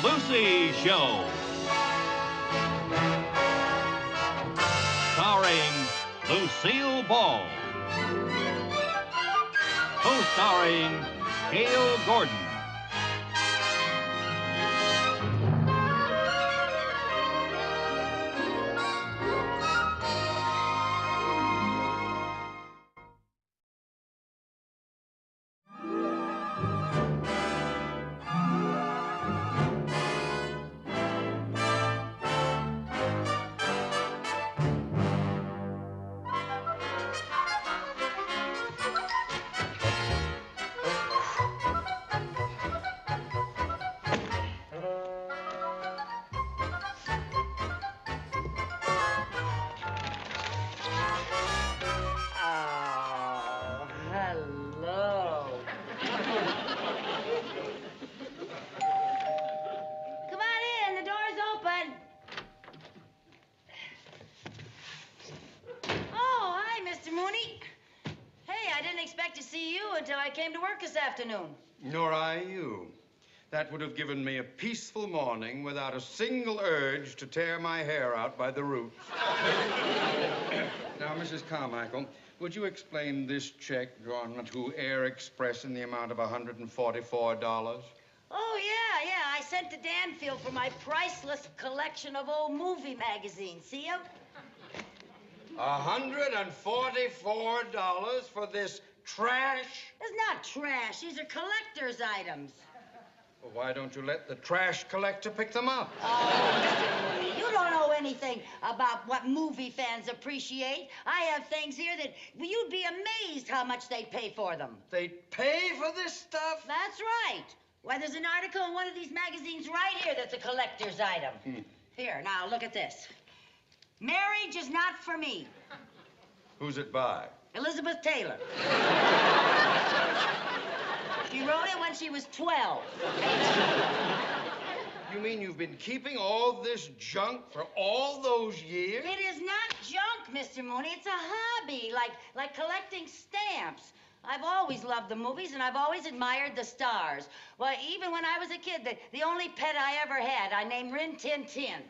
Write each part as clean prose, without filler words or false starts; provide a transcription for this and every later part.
Lucy Show. Starring Lucille Ball. Co-starring Gail Gordon. Until I came to work this afternoon. Nor I you. That would have given me a peaceful morning without a single urge to tear my hair out by the roots. Now, Mrs. Carmichael, would you explain this check drawn to Air Express in the amount of $144? Oh, yeah. I sent to Danfield for my priceless collection of old movie magazines. See 'em? $144 for this trash? It's not trash. These are collector's items. Well, why don't you let the trash collector pick them up? Oh, Mr. Mooney, you don't know anything about what movie fans appreciate. I have things here that you'd be amazed how much they pay for them. They pay for this stuff? That's right. Why, there's an article in one of these magazines right here that's a collector's item. Here, now, look at this. Marriage is not for me. Who's it by? Elizabeth Taylor. She wrote it when she was 12. You mean you've been keeping all this junk for all those years? It is not junk, Mr. Mooney. It's a hobby, like collecting stamps. I've always loved the movies, and I've always admired the stars. Well, even when I was a kid, the only pet I ever had, I named Rin Tin Tin.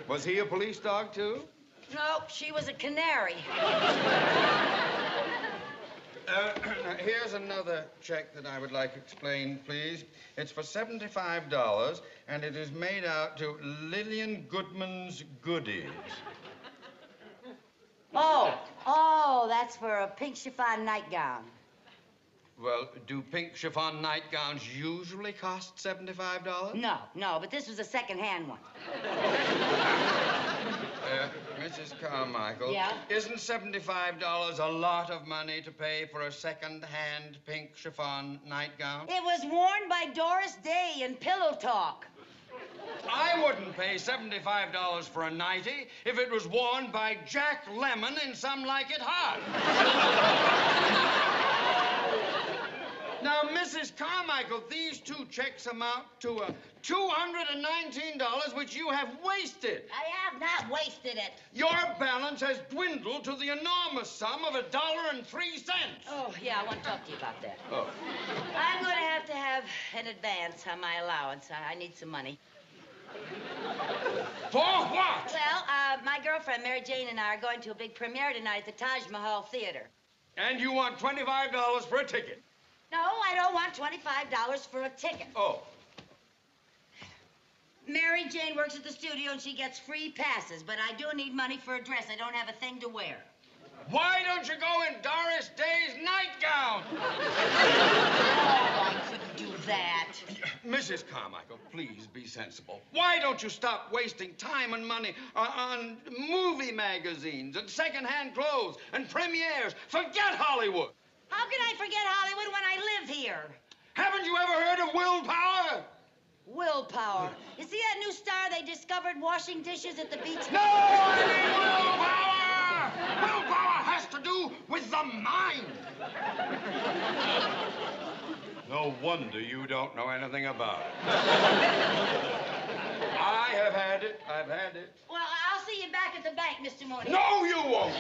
Was he a police dog, too? No, she was a canary. Here's another check that I would like explained, please. It's for $75, and it is made out to Lillian Goodman's Goodies. Oh, that's for a pink chiffon nightgown. Well, do pink chiffon nightgowns usually cost $75? No, but this was a second-hand one. Mrs. Carmichael. Yeah? Isn't $75 a lot of money to pay for a second-hand pink chiffon nightgown? It was worn by Doris Day in Pillow Talk. I wouldn't pay $75 for a nightie if it was worn by Jack Lemmon in Some Like It Hot. Now, Mrs. Carmichael, these two checks amount to $219, which you have wasted. I have not wasted it. Your balance has dwindled to the enormous sum of $1.03. Oh, yeah, I want to talk to you about that. Oh. I'm going to have an advance on my allowance. I need some money. For what? Well, my girlfriend, Mary Jane, and I are going to a big premiere tonight at the Taj Mahal Theater. And you want $25 for a ticket? No, I don't want $25 for a ticket. Oh. Mary Jane works at the studio, and she gets free passes, but I do need money for a dress. I don't have a thing to wear. Why don't you go in Doris Day's nightgown? Oh, I couldn't do that. Mrs. Carmichael, please be sensible. Why don't you stop wasting time and money on movie magazines and second-hand clothes and premieres? Forget Hollywood. How can I forget Hollywood when I live here? Haven't you ever heard of willpower? Willpower. You see that new star they discovered washing dishes at the beach? No, I mean willpower! Willpower has to do with the mind. No wonder you don't know anything about it. I have had it. I've had it. Well, I'll see you back at the bank, Mr. Mooney. No, you won't.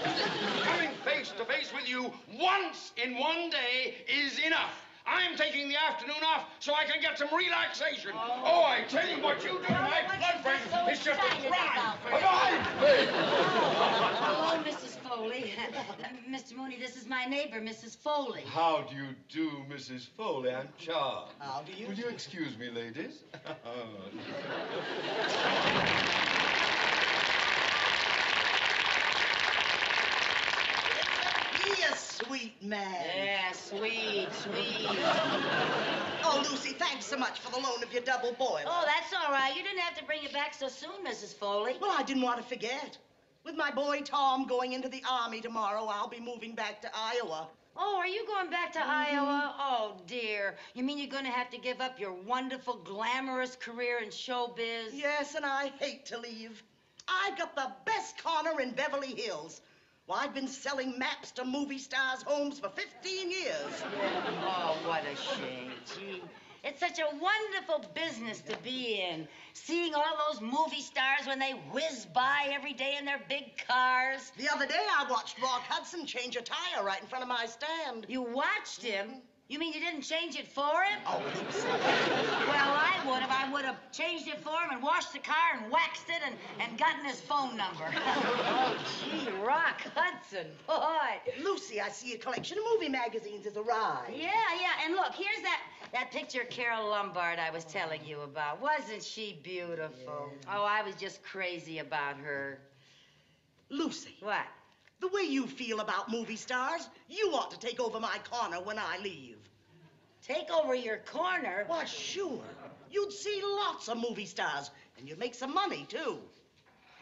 Coming face to face with you once in one day is enough. I'm taking the afternoon off so I can get some relaxation. Oh, I tell you what you do to my blood pressure. It's just a crime. Hello, Mrs. Foley. Mr. Mooney, this is my neighbor, Mrs. Foley. How do you do, Mrs. Foley? I'm Charles. How do you? Will you excuse me, ladies? He a sweet man. Yeah, sweet. Oh, Lucy, thanks so much for the loan of your double boiler. Oh, that's all right. You didn't have to bring it back so soon, Mrs. Foley. Well, I didn't want to forget. With my boy Tom going into the Army tomorrow, I'll be moving back to Iowa. Oh, are you going back to Iowa? Oh, dear. You mean you're going to have to give up your wonderful, glamorous career in showbiz? Yes, and I hate to leave. I've got the best corner in Beverly Hills. Well, I've been selling maps to movie stars' homes for 15 years. Oh, what a shame. Gee, it's such a wonderful business to be in. Seeing all those movie stars when they whiz by every day in their big cars. The other day, I watched Rock Hudson change a tire right in front of my stand. You watched him? You mean you didn't change it for him? Oh, Lucy. Well, I would have. I would have changed it for him and washed the car and waxed it and gotten his phone number. Oh, gee, Rock Hudson, boy. Lucy, I see a collection of movie magazines has arrived. Yeah. And look, here's that picture of Carol Lombard I was telling you about. Wasn't she beautiful? Yeah. Oh, I was just crazy about her. Lucy. What? The way you feel about movie stars, you ought to take over my corner when I leave. Take over your corner? Why, sure. You'd see lots of movie stars, and you'd make some money, too.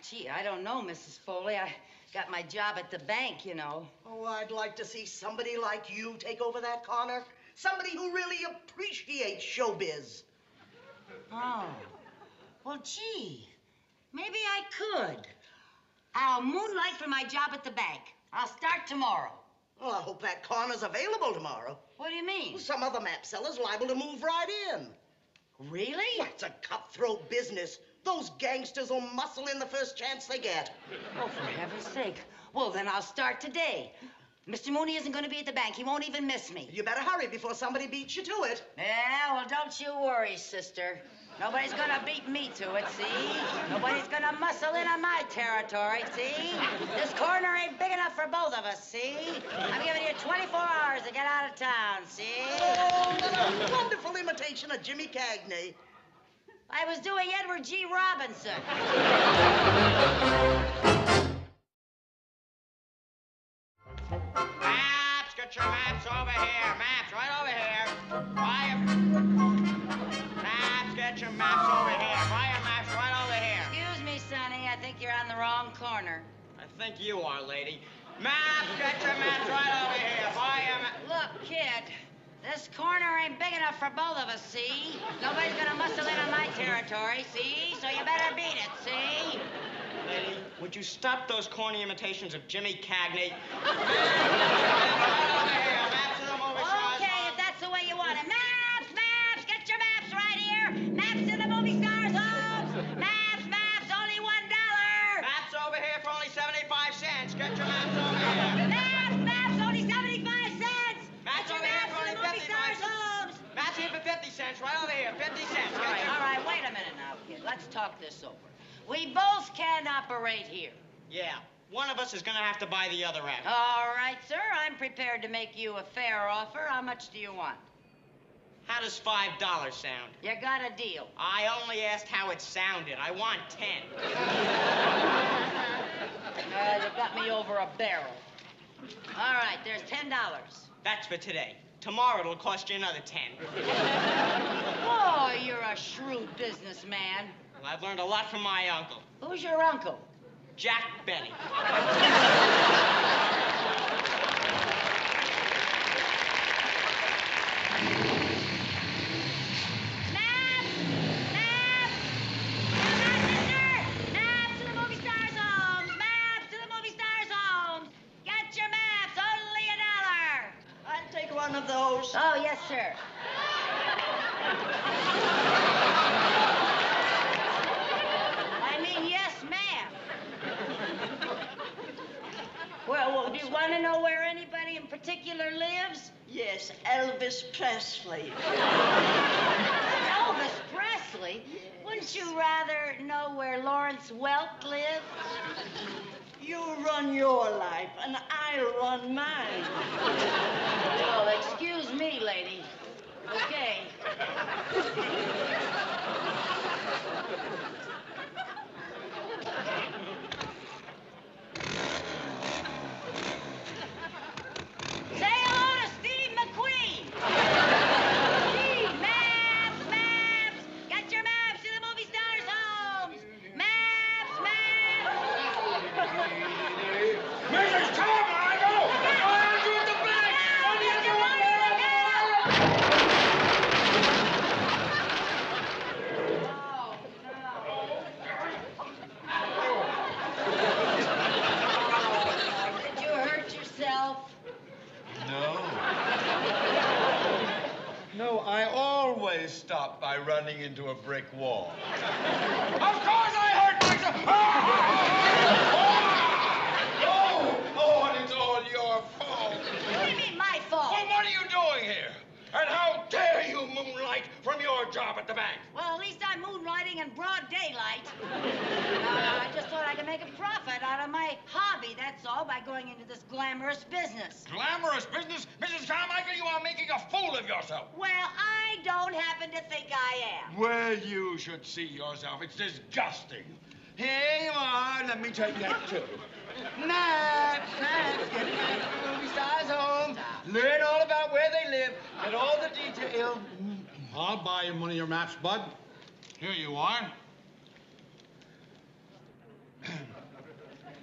Gee, I don't know, Mrs. Foley. I got my job at the bank, you know. Oh, I'd like to see somebody like you take over that corner. Somebody who really appreciates showbiz. Oh. Well, gee, maybe I could. I'll moonlight for my job at the bank. I'll start tomorrow. Well, I hope that corner's available tomorrow. What do you mean? Well, some other map seller's liable to move right in. Really? Well, it's a cutthroat business. Those gangsters will muscle in the first chance they get. Oh, for heaven's sake. Well, then I'll start today. Mr. Mooney isn't going to be at the bank. He won't even miss me. You better hurry before somebody beats you to it. Yeah, well, don't you worry, sister. Nobody's gonna beat me to it, see? Nobody's gonna muscle in on my territory, see? This corner ain't big enough for both of us, see? I'm giving you 24 hours to get out of town, see? Oh, what a wonderful imitation of Jimmy Cagney. I was doing Edward G. Robinson. Maps, get your maps over here. Maps, right over here. Maps, get your maps over here. Buy your maps right over here. Excuse me, Sonny. I think you're on the wrong corner. I think you are, lady. Maps, get your maps right over here. Buy your maps. Look, kid. This corner ain't big enough for both of us, see? Nobody's gonna muscle in on my territory, see? So you better beat it, see? Lady, would you stop those corny imitations of Jimmy Cagney? Okay, if that's the way you want it. Maps, get your maps right here. Maps to the movie stars' homes. Maps, only $1. Maps over here for only 75 cents. Get your maps over here. Maps, only 75 cents. Maps Get your over here maps for to only the movie 55 stars' cents. homes. Maps here for 50 cents. Right over here. 50 cents. All right, wait a minute now, kid. Let's talk this over. We both can operate here. Yeah. One of us is going to have to buy the other out. All right, sir. I'm prepared to make you a fair offer. How much do you want? How does $5 sound? You got a deal. I only asked how it sounded. I want 10. You got me over a barrel. All right, there's $10. That's for today. Tomorrow it'll cost you another 10. Oh, you're a shrewd businessman. Well, I've learned a lot from my uncle, Who's your uncle? Jack Benny. Maps to the movie stars' homes. Maps to the movie stars' homes. Get your maps, only $1. I'll take one of those. Oh, yes, sir. I mean, yes, ma'am. Well, do you want to know where anybody in particular lives? Yes, Elvis Presley. Elvis Presley? Wouldn't you rather know where Lawrence Welk lived? You run your life, and I'll run mine. Well, excuse me, lady. Okay. Say hello to Steve McQueen. Steve, maps, maps. Get your maps to the movie stars' homes. Maps, maps. Mrs. Carmichael! I'm doing the back! What are you doing there? Did you hurt yourself? No. No, I always stop by running into a brick wall. Of course I hurt myself! Oh, and it's all your fault. What do you mean, my fault? Well, what are you doing here? And how dare you moonlight from your job at the bank? Well, at least I'm moonlighting in broad daylight. I just thought I could make a profit out of my hobby, that's all, by going into this glamorous business. Glamorous business? Mrs. Carmichael, you are making a fool of yourself. Well, I don't happen to think I am. Well, you should see yourself. It's disgusting. Here you are. Let me take that, too. Maps, get back to the movie stars' home. Learn all about where they live. Get all the details. I'll buy him one of your maps, Bud. Here you are.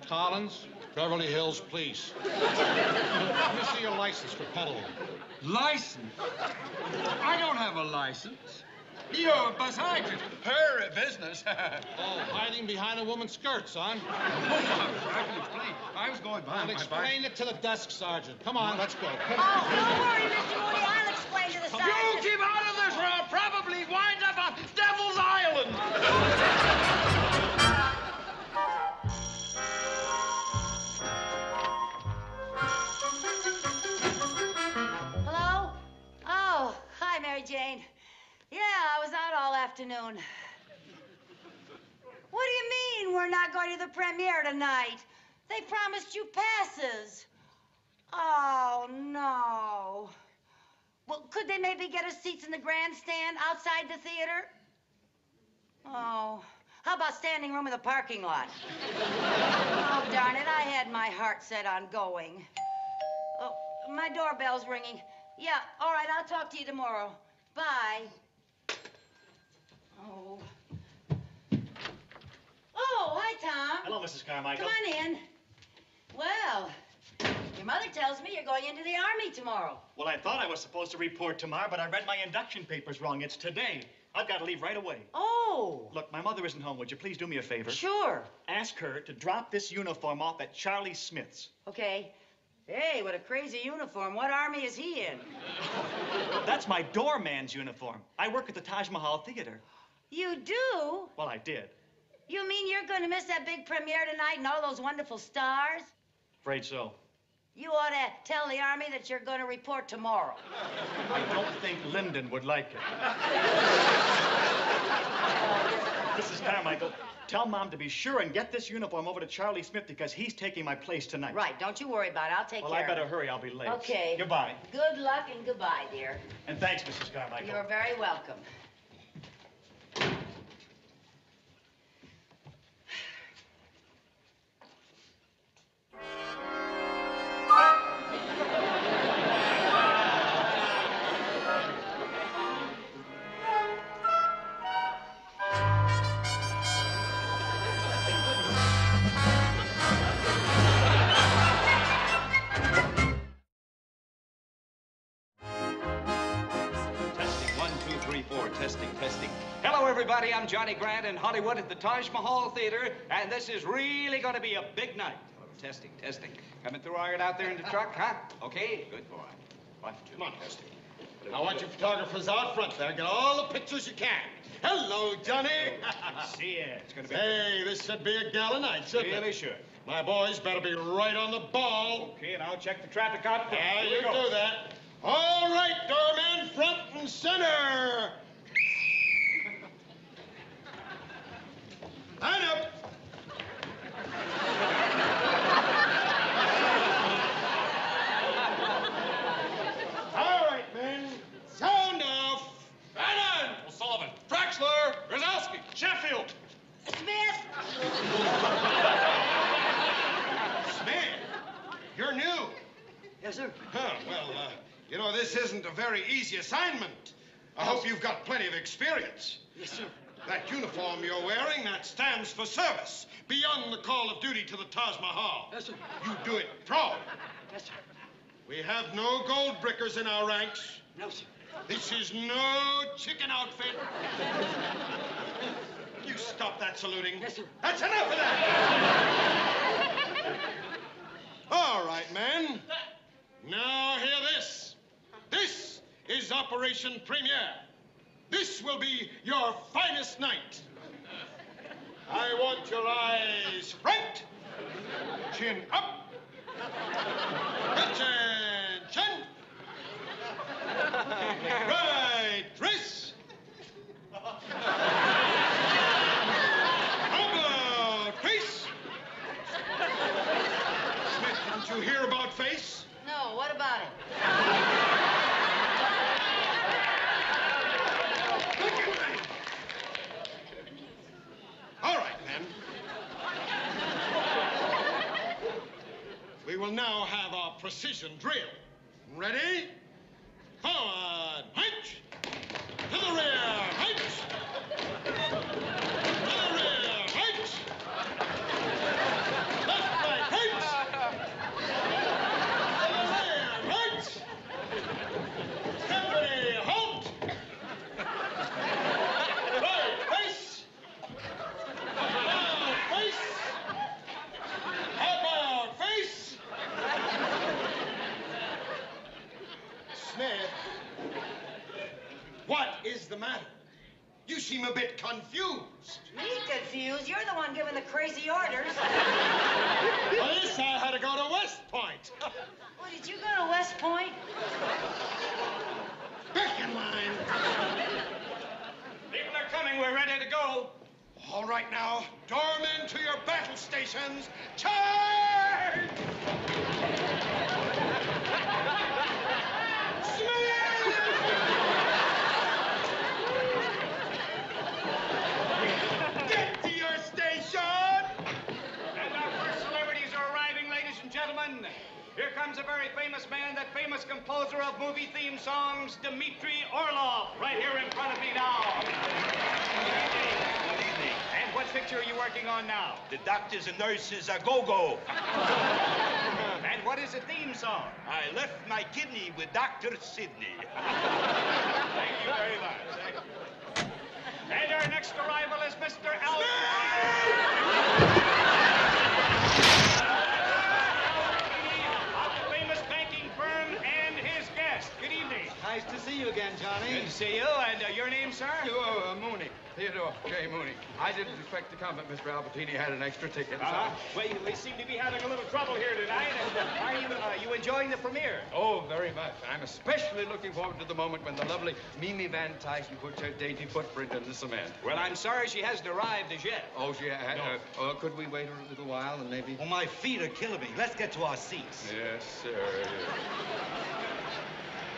Collins, Beverly Hills Police. Let me see your license for peddling. License? I don't have a license. You're besides it. Her business. Oh, hiding behind a woman's skirts, son. I can explain. I was going by Well, my explain it to the desk sergeant. Come on, let's go. Oh, don't worry, Mr. Mooney. I'll explain to the You sergeant. keep out of this or I'll probably wind up on Devil's Island. Hello? Oh, hi, Mary Jane. Yeah, I was out all afternoon. What do you mean we're not going to the premiere tonight? They promised you passes. Oh, no. Well, could they maybe get us seats in the grandstand outside the theater? Oh, how about standing room in the parking lot? Oh, darn it, I had my heart set on going. Oh, my doorbell's ringing. Yeah, all right, I'll talk to you tomorrow. Bye. Oh. Oh, hi, Tom. Hello, Mrs. Carmichael. Come on in. Well, your mother tells me you're going into the Army tomorrow. Well, I thought I was supposed to report tomorrow, but I read my induction papers wrong. It's today. I've got to leave right away. Oh. Look, my mother isn't home. Would you please do me a favor? Sure. Ask her to drop this uniform off at Charlie Smith's. Okay. Hey, what a crazy uniform. What army is he in? That's my doorman's uniform. I work at the Taj Mahal Theater. You do? Well, I did. You mean you're going to miss that big premiere tonight and all those wonderful stars? Afraid so. You ought to tell the Army that you're going to report tomorrow. I don't think Lyndon would like it. Mrs. Carmichael, tell Mom to be sure and get this uniform over to Charlie Smith because he's taking my place tonight. Right, don't you worry about it. I'll take Well, care I better of it. hurry. I'll be late. Okay. Goodbye. Good luck and goodbye, dear. And thanks, Mrs. Carmichael. You're very welcome. Testing, 1, 2, 3, 4. Testing, testing. Hello, everybody. I'm Johnny Grant in Hollywood at the Taj Mahal Theater, and this is really going to be a big night. Testing, testing. Coming through iron out there in the truck, huh? Okay, good boy. 1, 2, Come on. testing. I want you photographers out front there. Get all the pictures you can. Hello, Johnny. See ya. It's going to be Hey, this should be a gala night, shouldn't really it? should. My boys better be right on the ball. Okay, and I'll check the traffic out. Ah, you do that. All right, doorman, front and center. Line up. All right, men. Sound off. Bannon! O'Sullivan. Draxler. Grzowski. Sheffield. Smith! Smith, you're new. Yes, sir. Huh, well, you know, this isn't a very easy assignment. I hope you've got plenty of experience. Yes, sir. That uniform you're wearing, that stands for service, beyond the call of duty to the Taj Mahal. Yes, sir. You do it proud. Yes, sir. We have no gold brickers in our ranks. No, sir. This is no chicken outfit. You stop that saluting. Yes, sir. That's enough of that. All right, men. Now hear this. This is Operation Premiere. This will be your finest night. I want your eyes right, chin up, attention, right wrist. How about face? Smith, didn't you hear about face? No, what about it? All right, men. We will now have our precision drill. Ready? Forward, march. To the rear, march. To the rear, march. Left, right, march. To the rear, march. Steady, halt. Right, face. About face. About face. Smith, what is the matter? You seem a bit confused. Me confused? You're the one giving the crazy orders. Well, this I had to go to West Point. Oh, did you go to West Point? Back in line. People are coming. We're ready to go. All right now, doormen to your battle stations. Charge! Get to your station! And our first celebrities are arriving, ladies and gentlemen. Here comes a very famous man, that famous composer of movie theme songs, Dmitri Orlov, right here in front of me now. Good evening. Good evening. And what picture are you working on now? The doctors and nurses are go-go. And what is the theme song? I left my kidney with Dr. Sidney. Thank you very much. And our next arrival is Mr. Al. Of the famous banking firm and his guest. Good evening. Nice to see you again, Johnny. Good to see you. And your name, sir? Mooney. Theodore J. Mooney. I didn't expect to come, but Mr. Albertini had an extra ticket. Well, we seem to be having a little trouble here tonight. And are you enjoying the premiere? Oh, very much. I'm especially looking forward to the moment when the lovely Mimi Van Tyson puts her dainty footprint in the cement. Well, I'm sorry she hasn't arrived as yet. Oh, she had. Could we wait a little while and maybe? Oh, my feet are killing me. Let's get to our seats. Yes, sir.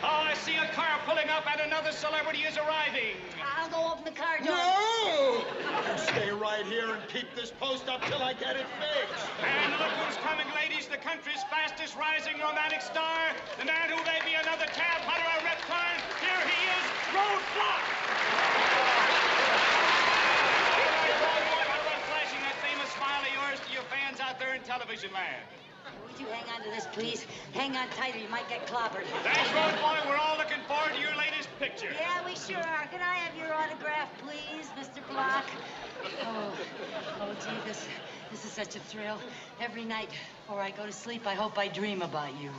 Oh, I see a car pulling up and another celebrity is arriving. I'll go open the car door. No! You stay right here and keep this post up till I get it fixed. And look who's coming, ladies, the country's fastest rising romantic star, the man who may be another tab hunter or reptile. Here he is, Roadblock! How about flashing that famous smile of yours to your fans out there in television land? Would you hang on to this, please? Hang on tighter, you might get clobbered. Thanks, Road Boy. We're all looking forward to your latest picture. Yeah, we sure are. Can I have your autograph, please, Mr. Block? Oh, gee, this is such a thrill. Every night before I go to sleep, I hope I dream about you.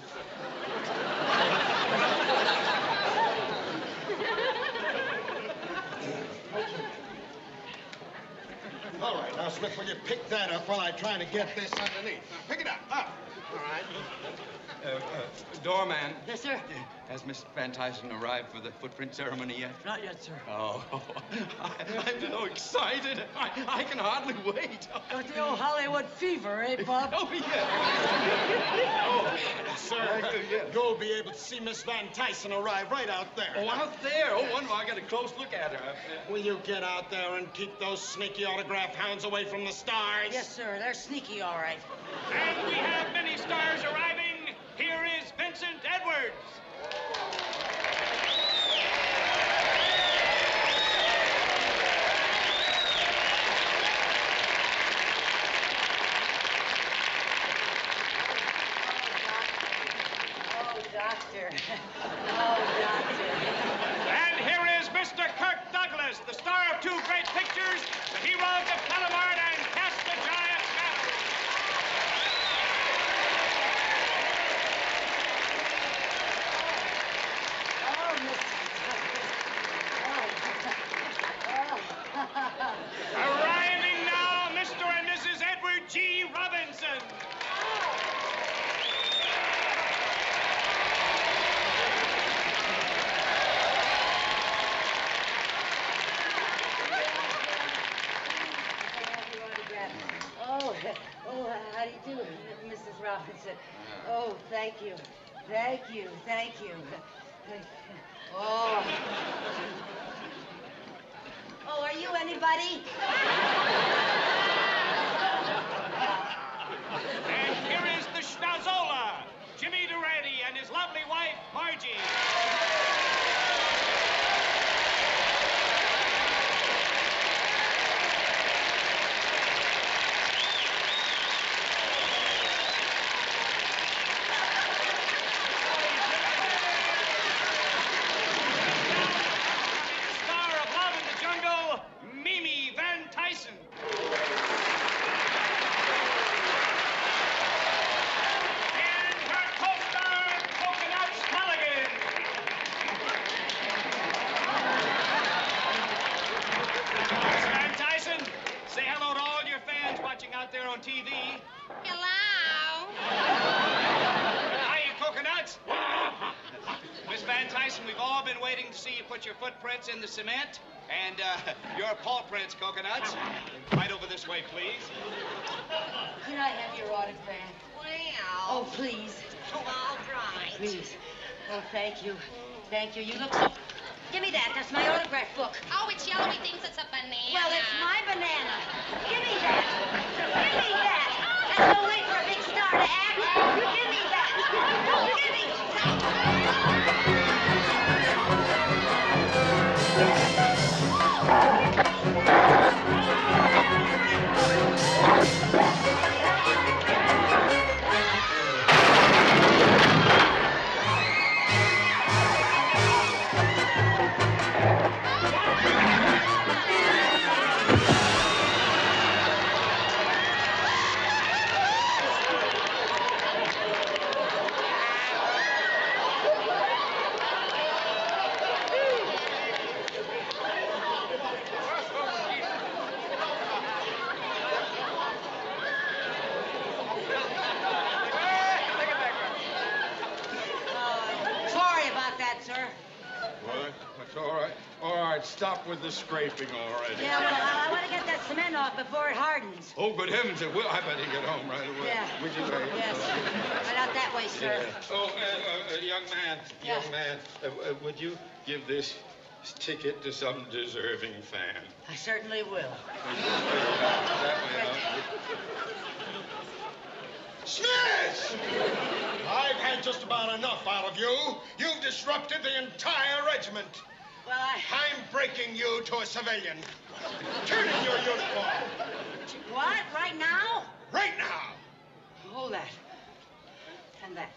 All right, now, Smith, will you pick that up while I try to get this underneath? Now, pick it up. Up. All right. Doorman. Yes, sir? Has Miss Van Tyson arrived for the footprint ceremony yet? Not yet, sir. Oh, I'm so excited. I can hardly wait. Got the old Hollywood fever, eh, Bob? Oh, yeah. Sir, you'll be able to see Miss Van Tyson arrive right out there. Oh, out there. Oh, one more. I got a close look at her. Will you get out there and keep those sneaky autograph hounds away from the stars? Yes, sir. They're sneaky, all right. And we have many stars arriving. Here is Vincent Edwards. Doctor. Oh, doctor. And here is Mr. Kirk Douglas, the star of two great pictures, the heroes of Calamard and Cast the Giant Shadow. Oh, Mr. Douglas. Arriving now, Mr. and Mrs. Edward G. Robinson. How do you do, Mrs. Robinson? Oh, thank you. Thank you. Thank you. Oh. Oh, are you anybody? And here is the Schnauzola, Jimmy Durante and his lovely wife, Margie. Out there on TV. Hello. Hi, you coconuts. Miss Van Tyson, we've all been waiting to see you put your footprints in the cement. And your paw prints, coconuts. Right over this way, please. Could I have your autograph? Well. Oh, please. All right. Please. Oh, thank you. Thank you. You look so... Give me that. That's my autograph book. Oh, it's yellow. He thinks it's a banana. Well, it's my banana. Give me that. Give me that. That's no way for a big star to act. Give me that. Give me Stop with the scraping already. Yeah, well, I want to get that cement off before it hardens. Oh, good heavens, it will. I better get home right away. Yeah. Would you? Yes. Right out that way, sir. Yeah. Oh, young man, Yeah. young man, would you give this ticket to some deserving fan? I certainly will. That way out. Smith! I've had just about enough out of you. You've disrupted the entire regiment. Well, I'm breaking you to a civilian. Turn in your uniform. What? Right now? Right now. Hold that. And that.